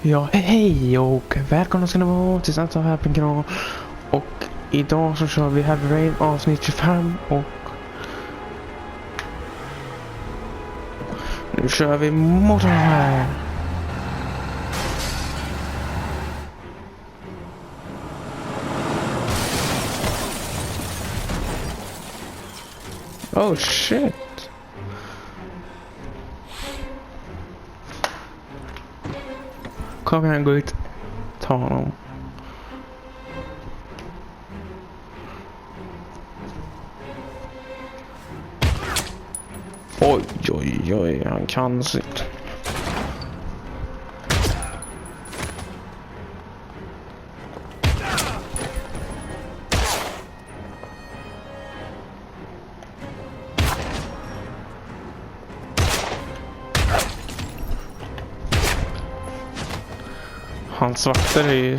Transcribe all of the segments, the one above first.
Ja, hej och välkomna ska ni vara till Santa Happen-kanal. Och idag så kör vi Heavy Rain avsnitt 25 och nu kör vi motorn här. Oh shit. Kom igen, gå ut. Ta honom. Oj, oj, oj, han kan sitt. Hans vakter är ju...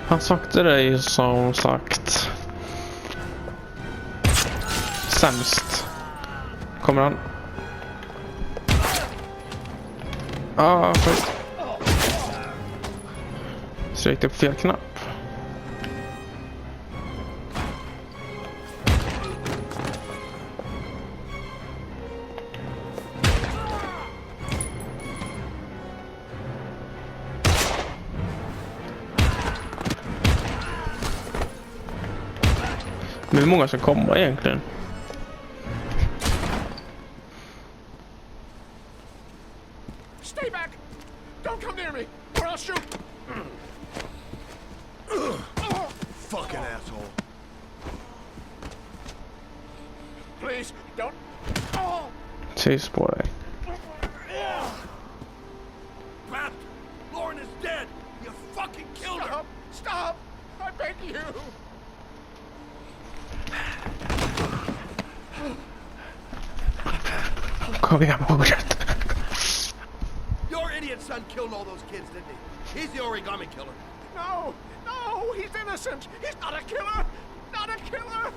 Hans vakter är ju som sagt sämst. Kommer han? Först. Sträckte upp fel knapp. Men hur många ska komma egentligen? Stay back! Don't come near me, or I'll shoot! Fucking asshole. Please, don't... Tyst på dig. Crap! Lauren is dead! You fucking killed her! Stop! Stop! I beg you! Kom igen, fortsätt. Your idiot son killed all those kids, didn't he? He's the origami killer. No! No! He's innocent! He's not a killer! Not a killer!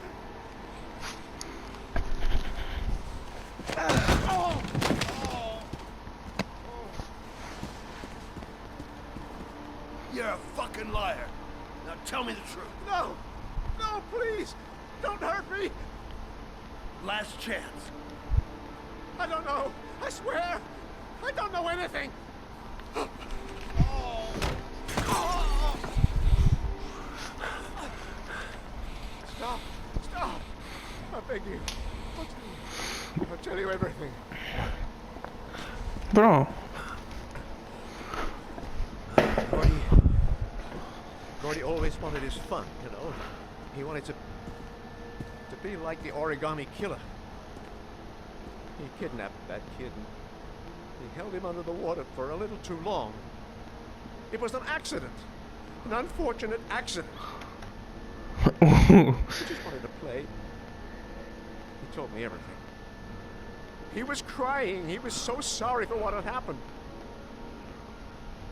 You're a fucking liar. Now tell me the truth. No! No, please! Don't hurt me! Last chance. I don't know! I swear! I don't know anything! Stop! Stop! I beg you. I'll tell you everything. Bra. Gordy always wanted his fun, you know. He wanted to be like the origami killer. He kidnapped that kid and he held him under the water for a little too long. It was an accident. An unfortunate accident. He just wanted to play. He told me everything. He was crying. He was so sorry for what had happened.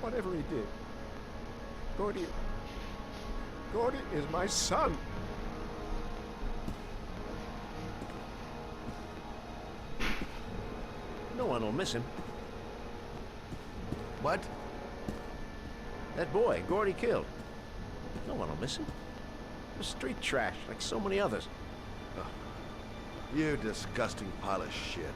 Whatever he did, Gordy is my son. No one will miss him. What? That boy, Gordy killed. No one will miss him. The street trash, like so many others. You disgusting pile of shit.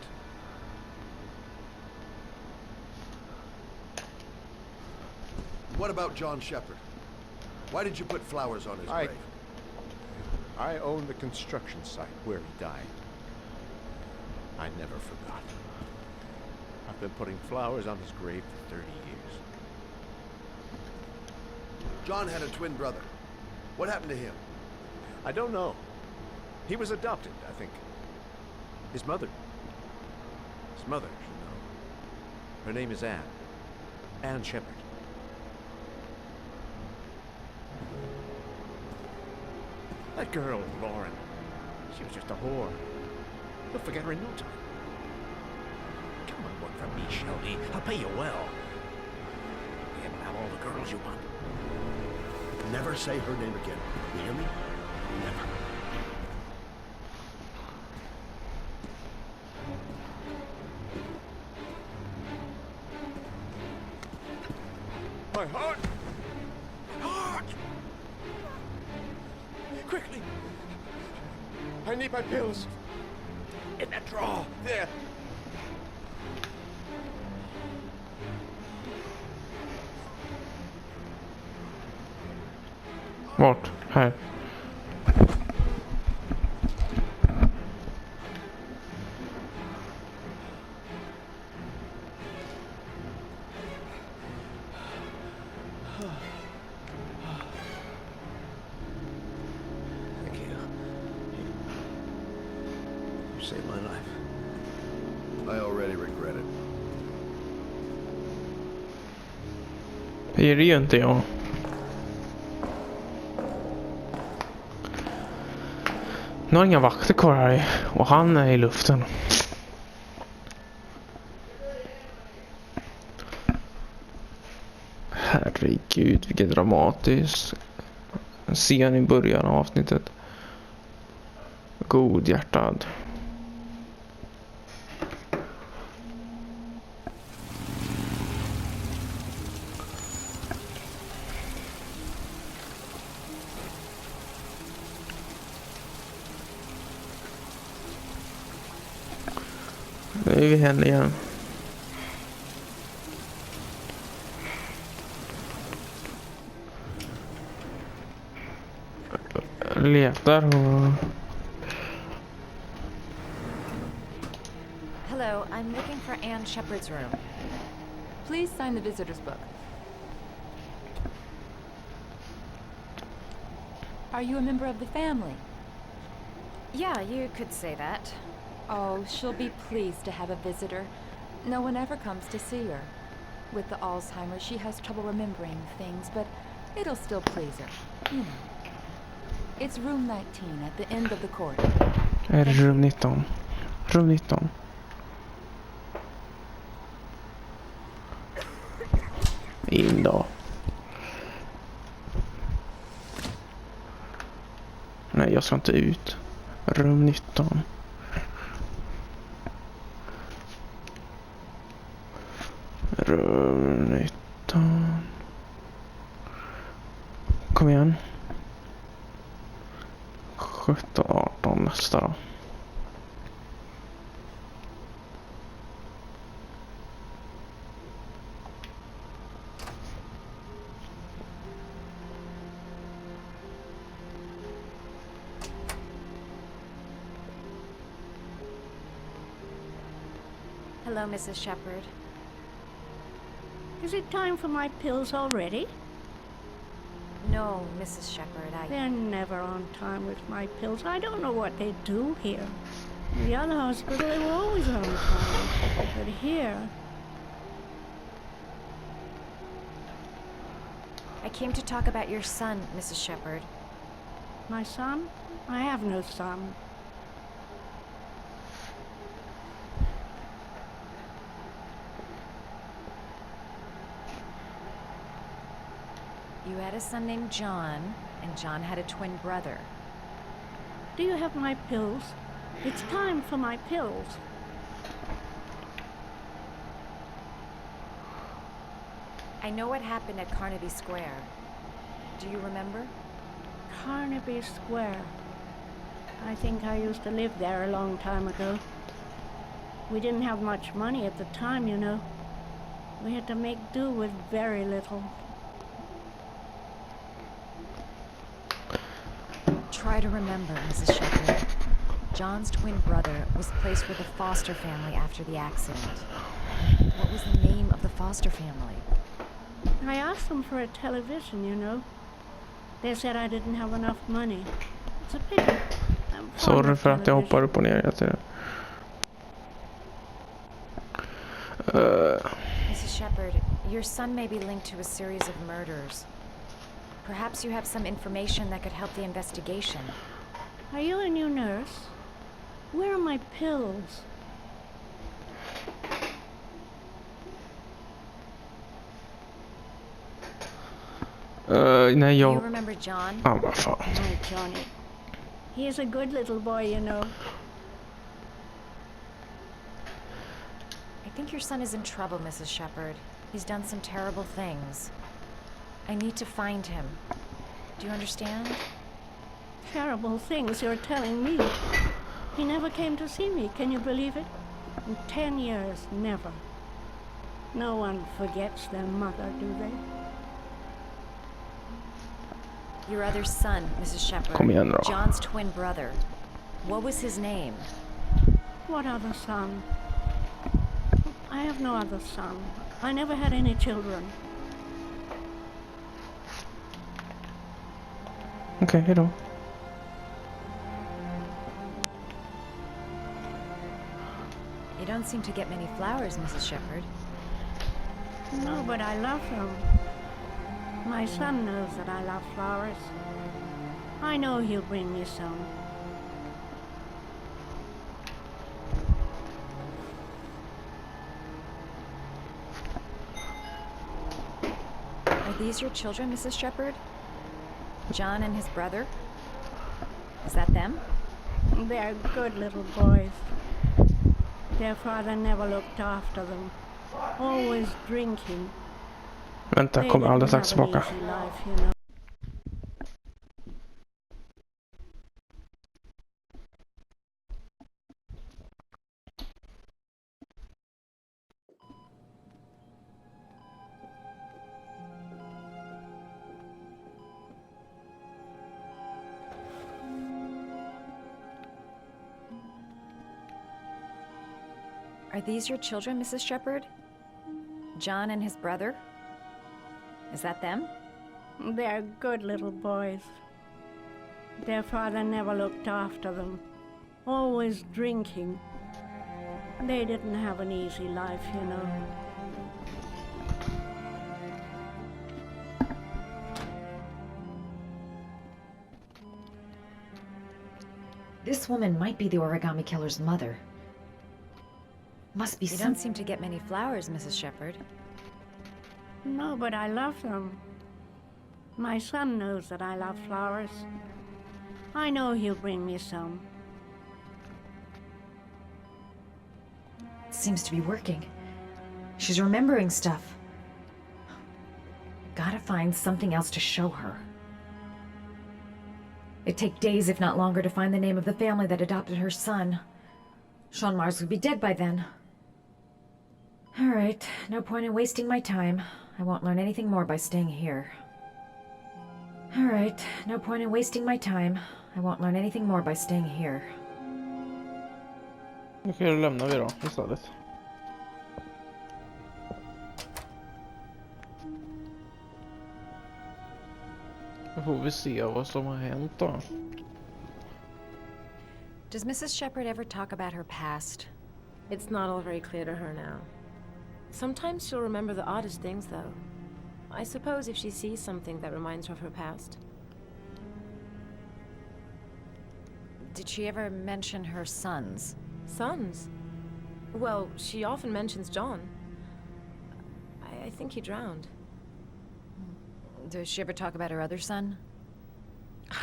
What about John Shepherd? Why did you put flowers on his grave? I own the construction site where he died. I never forgot. I've been putting flowers on his grave for 30 years. John had a twin brother. What happened to him? I don't know. He was adopted, I think. His mother should know. Her name is Anne. Anne Shepherd. That girl, Lauren, she was just a whore. You'll forget her in no time. Come on, work for me, Shelby. I'll pay you well. You can have all the girls you want. never say her name again. You hear me? Never. My heart! My heart! Quickly! I need my pills. In that drawer. There. Vart? Här. Thank you. You saved my life. I already regret it. Det är det ju inte jag. Nu har inga vakter kvar här och han är i luften. Herregud, vilket dramatiskt scen i början av avsnittet. Godhjärtad. Nu är vi henne igen. Letar och... Hello, I'm looking for Anne Shepard's room. Please sign the visitor's book. Are you a member of the family? Yeah, you could say that. Oh, she'll be pleased to have a visitor. No one ever comes to see her. With the Alzheimer's, she has trouble remembering things, but it'll still please her. You know. It's room 19 at the end of the corridor. Är det rum 19? Rum 19. In då. Nej, jag ska inte ut. Rum 19. Rum 19. Kom igen. 17, 18 nästa då. Hello, Mrs. Shepard. Is it time for my pills already? No, Mrs. Shepard, They're never on time with my pills. I don't know what they do here. In the other hospital, they were always on time. But here... I came to talk about your son, Mrs. Shepard. My son? I have no son. You had a son named John, and John had a twin brother. Do you have my pills? It's time for my pills. I know what happened at Carnaby Square. Do you remember? Carnaby Square. I think I used to live there a long time ago. We didn't have much money at the time, you know. We had to make do with very little. Try to remember, Mrs. Shepard. John's twin brother was placed with a foster family after the accident. What was the name of the foster family? I asked them for a television, you know. They said I didn't have enough money. It's a pity. I'm fond Sorry of för att jag hoppar television. upp och ner. Jag ser det. Mrs. Shepard, your son may be linked to a series of murders. Perhaps you have some information that could help the investigation. Are you a new nurse? Where are my pills? när Do you jag... remember John? Ja, vad fan. My Johnny. He is a good little boy, you know. I think your son is in trouble, Mrs. Shepherd. He's done some terrible things. I need to find him. Do you understand? Terrible things you're telling me. He never came to see me, can you believe it? In 10 years, never. No one forgets their mother, do they? Your other son, Mrs. Shepherd. Kom igen då. John's twin brother. What was his name? What other son? I have no other son. I never had any children. Okej, hejdå. You don't seem to get many flowers, Mrs. Shepherd. No, but I love them. My son knows that I love flowers. I know he'll bring me some. Are these your children, Mrs. Shepherd? John and his brother? Is that them? They're good little boys. Their father never looked after them. Always drinking. Vänta, jag kommer alldeles strax tillbaka. Easy life, you know. Are these your children, Mrs. Shepherd? John and his brother? Is that them? They're good little boys. Their father never looked after them. Always drinking. They didn't have an easy life, you know. This woman might be the origami killer's mother. Must be You some... don't seem to get many flowers, Mrs. Shepherd. No, but I love them. My son knows that I love flowers. I know he'll bring me some. Seems to be working. She's remembering stuff. Gotta find something else to show her. It'd take days, if not longer, to find the name of the family that adopted her son. Sean Mars would be dead by then. All right, no point in wasting my time. I won't learn anything more by staying here. All right, no point in wasting my time. I won't learn anything more by staying here. Okej, då lämnar vi då istället. Då får vi se vad som har hänt då. Does Mrs. Shepherd ever talk about her past? It's not all very clear to her now. Sometimes she'll remember the oddest things, though. I suppose if she sees something that reminds her of her past. Did she ever mention her sons? Sons? Well, she often mentions John. I think he drowned. Does she ever talk about her other son?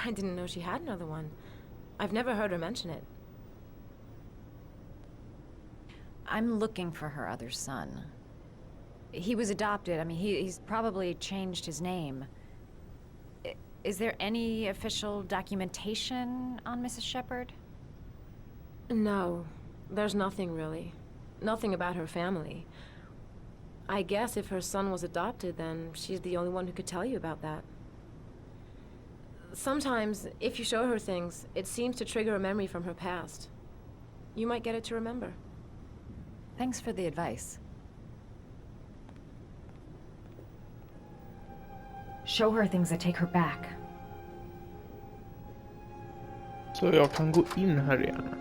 I didn't know she had another one. I've never heard her mention it. I'm looking for her other son. He was adopted. I mean, he's probably changed his name. Is there any official documentation on Mrs. Shepherd? No, there's nothing really. Nothing about her family. I guess if her son was adopted, then she's the only one who could tell you about that. Sometimes, if you show her things, it seems to trigger a memory from her past. You might get it to remember. Thanks for the advice. Show her things that take her back. Så jag kan gå in här igen.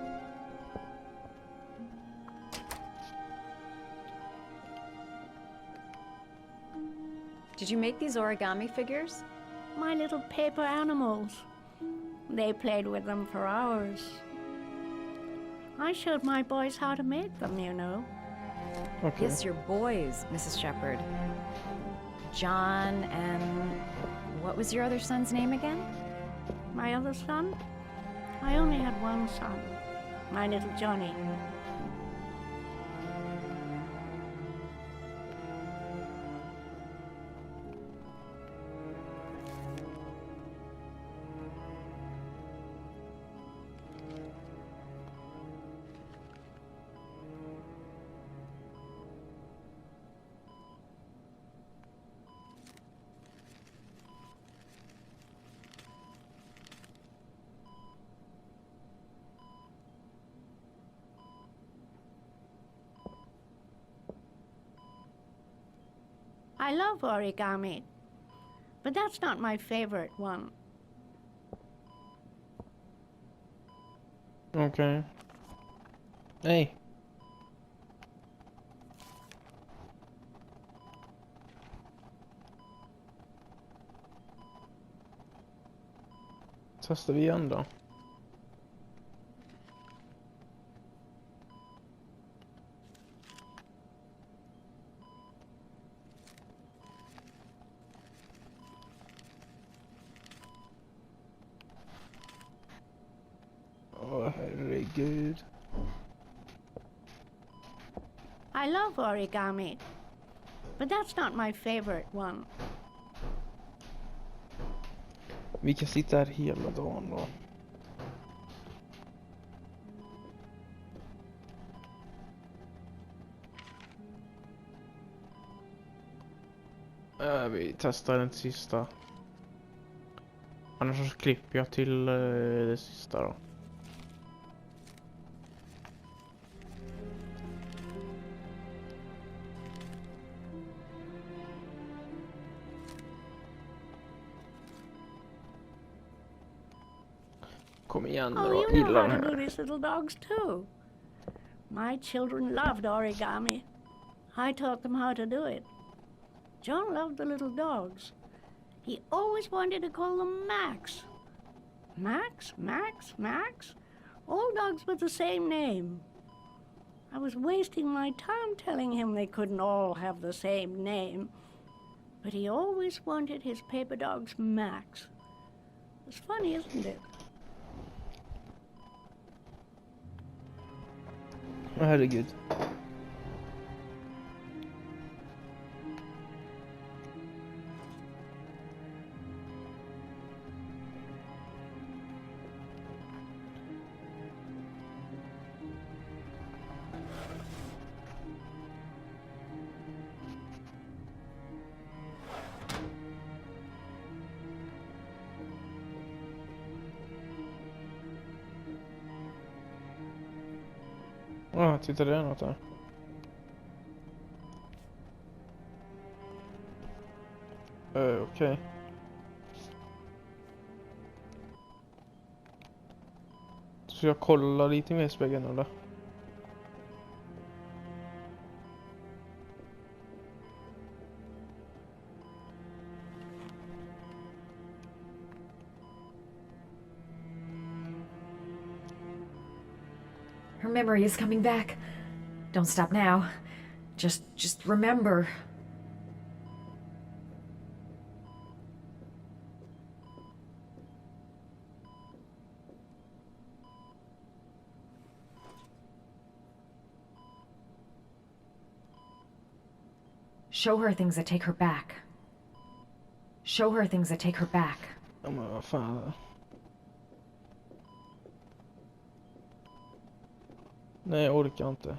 Did you make these origami figures? My little paper animals. They played with them for hours. I showed my boys how to make them, you know. Okej. Yes, your boys, Mrs. Shepherd. John and What was your other son's name again? My other son? I only had one son. My little Johnny. I love origami, but that's not my favorite one. Okej. Nej. Testar vi igen då. Åh, herregud. I love origami, but that's not my favorite one. Vi kan sitta här hela dagen då. Vi testar den sista. Annars så klipper jag till det sista då. Kom igen Oh, då, you know gillar how den to do här. these little dogs too. My children loved origami. I taught them how to do it. John loved the little dogs. He always wanted to call them Max. Max, Max, Max. All dogs with the same name. I was wasting my time telling him they couldn't all have the same name. But he always wanted his paper dogs Max. It's funny, isn't it? Herregud. Titta, det är något där. Okej. Så jag kollar lite mer i spegeln eller? Her memory is coming back. Don't stop now. Just remember. Show her things that take her back. Show her things that take her back. Ja, men vad fan. Nej, jag orkar inte.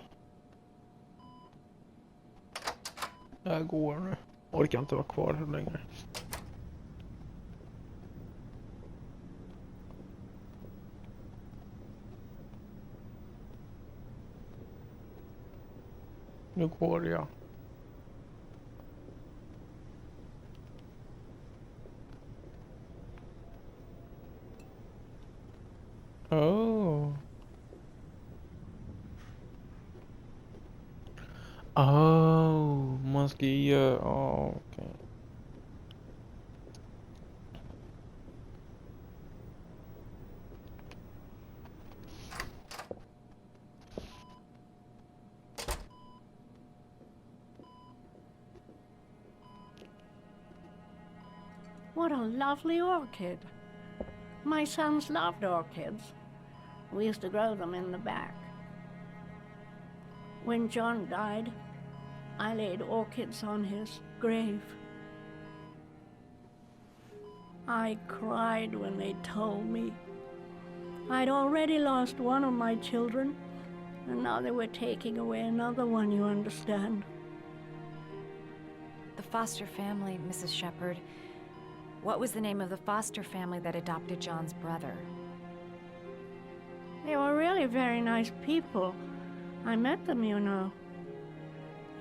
Jag går nu. Orkar inte vara kvar här längre. Nu går jag. Oh. Oh, man ska göra... Oh, okej. What a lovely orchid. My sons loved orchids. We used to grow them in the back. When John died, I laid orchids on his grave. I cried when they told me. I'd already lost one of my children, and now they were taking away another one, you understand. The foster family, Mrs. Shepherd. What was the name of the foster family that adopted John's brother? They were really very nice people. I met them, you know.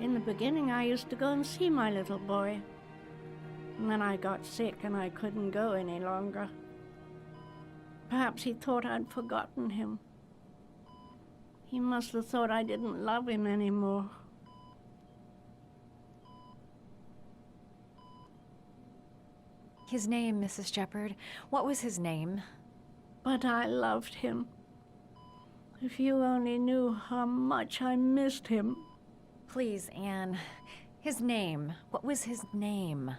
In the beginning, I used to go and see my little boy. And then I got sick and I couldn't go any longer. Perhaps he thought I'd forgotten him. He must have thought I didn't love him anymore. His name, Mrs. Shepherd. What was his name? But I loved him. If you only knew how much I missed him. Please, Anne. His name. What was his name?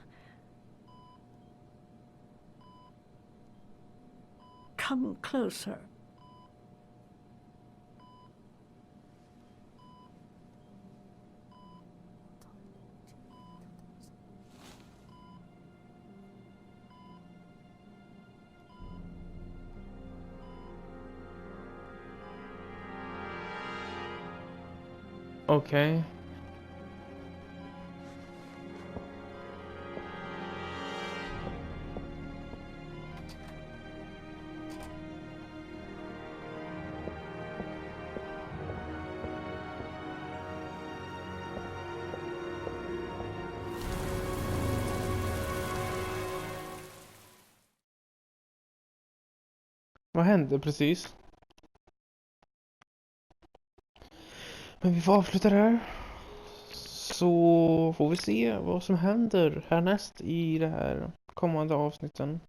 Come closer. Okej. Vad hände precis? Men vi får avsluta det här. Så får vi se vad som händer härnäst i det här kommande avsnitten.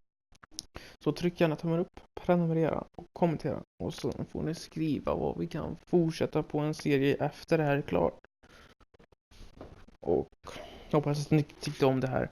Så tryck gärna tummen upp, prenumerera och kommentera. Och så får ni skriva vad vi kan fortsätta på en serie efter det här är klart. Och jag hoppas att ni tyckte om det här.